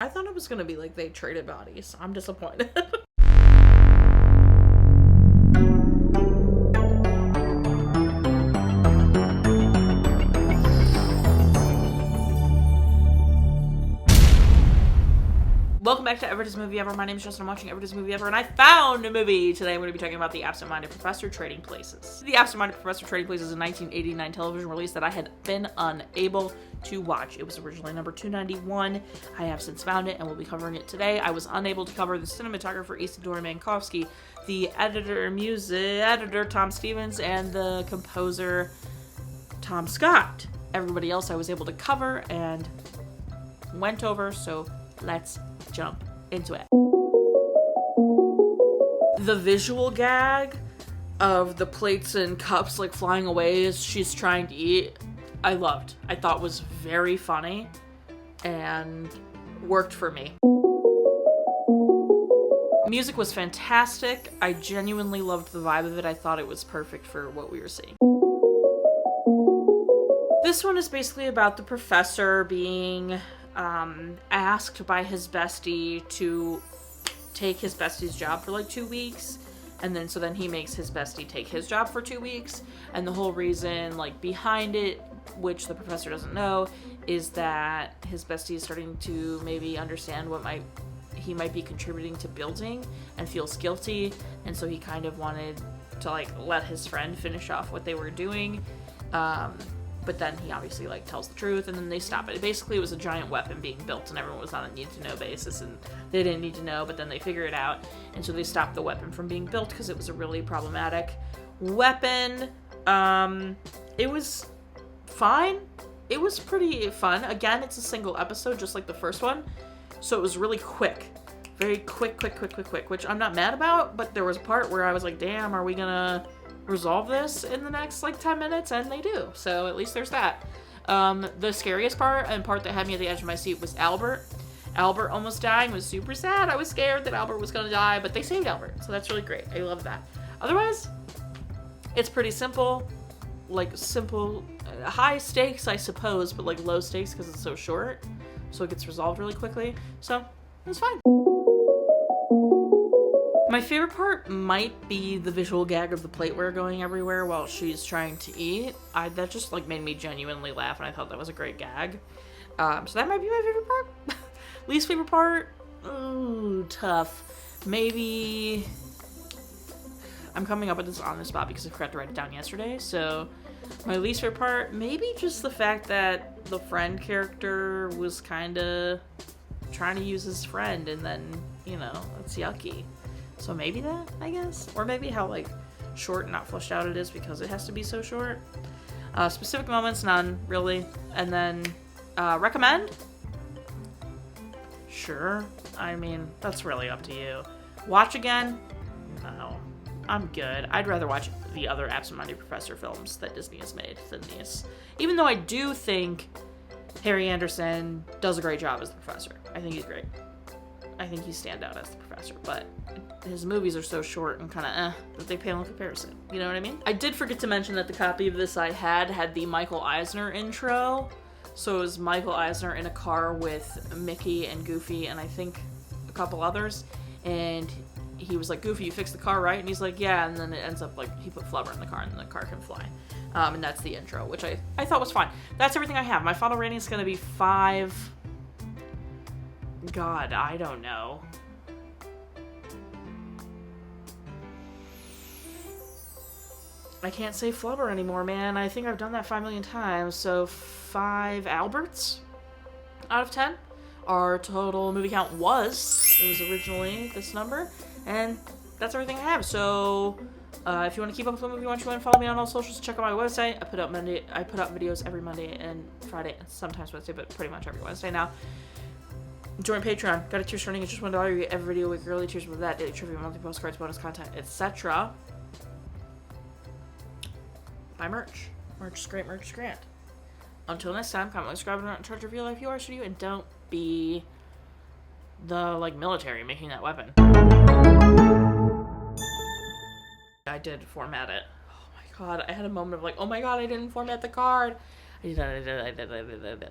I thought it was gonna be like they traded bodies. I'm disappointed. Welcome back to Everybody's Movie Ever. My name is Jess and I'm watching Everybody's Movie Ever, and I found a movie. Today I'm going to be talking about The Absent-Minded Professor Trading Places. The Absent-Minded Professor Trading Places is a 1989 television release that I had been unable to watch. It was originally number 291. I have since found it and will be covering it today. I was unable to cover the cinematographer Isidore Mankofsky, the editor Tom Stevens, and the composer Tom Scott. Everybody else I was able to cover and went over, so let's jump into it. The visual gag of the plates and cups like flying away as she's trying to eat, I loved. I thought was very funny and worked for me. Music was fantastic. I genuinely loved the vibe of it. I thought it was perfect for what we were seeing. This one is basically about the professor being asked by his bestie to take his bestie's job for like 2 weeks, and then so then he makes his bestie take his job for 2 weeks, and the whole reason like behind it, which the professor doesn't know, is that his bestie is starting to maybe understand what he might be contributing to building and feels guilty, and so he kind of wanted to like let his friend finish off what they were doing, but then he obviously like tells the truth, and then they stop it. Basically, it was a giant weapon being built, and everyone was on a need-to-know basis, and they didn't need to know, but then they figure it out, and so they stopped the weapon from being built because it was a really problematic weapon. It was fine. It was pretty fun. Again, it's a single episode, just like the first one, so it was really quick. Very quick, which I'm not mad about, but there was a part where I was like, damn, are we gonna resolve this in the next like 10 minutes? And they do, so at least there's that. The scariest part and part that had me at the edge of my seat was Albert almost dying. Was super sad. I was scared that Albert was gonna die, but they saved Albert, so that's really great. I love that. Otherwise, it's pretty simple, high stakes I suppose, but like low stakes because it's so short, so it gets resolved really quickly, so it was fine. My favorite part might be the visual gag of the plateware going everywhere while she's trying to eat. That just like made me genuinely laugh, and I thought that was a great gag. So that might be my favorite part. Least favorite part? Ooh, tough. Maybe I'm coming up with this on the spot because I forgot to write it down yesterday. So my least favorite part, maybe just the fact that the friend character was kind of trying to use his friend, and then, you know, it's yucky. So maybe that, I guess. Or maybe how, like, short and not fleshed out it is because it has to be so short. Specific moments, none, really. And then, recommend? Sure. I mean, that's really up to you. Watch again? No. I'm good. I'd rather watch the other Absent-Minded Professor films that Disney has made than these. Even though I do think Harry Anderson does a great job as the professor. I think he's great. I think he's stand out as the professor, but his movies are so short and kind of that they pale in comparison. You know what I mean? I did forget to mention that the copy of this I had the Michael Eisner intro. So it was Michael Eisner in a car with Mickey and Goofy and I think a couple others. And he was like, Goofy, you fixed the car, right? And he's like, yeah. And then it ends up like he put flubber in the car and the car can fly. And that's the intro, which I thought was fine. That's everything I have. My final rating is going to be 5... God, I don't know. I can't say flubber anymore, man. I think I've done that 5 million times. So 5 Alberts out of 10. Our total movie count it was originally this number. And that's everything I have. So if you want to keep up with the movie, why don't you follow me on all socials, check out my website. I put up videos every Monday and Friday, and sometimes Wednesday, but pretty much every Wednesday now. Join Patreon. Got a tier starting at just $1. You get every video week, early tiers with that, daily trivia, monthly postcards, bonus content, etc. Buy merch. Merch is great. Merch is grand. Until next time, comment, like, subscribe, and not in charge of your life. You are, should you, and don't be the military making that weapon. I did format it. Oh my god, I had a moment of oh my god, I didn't format the card. I did.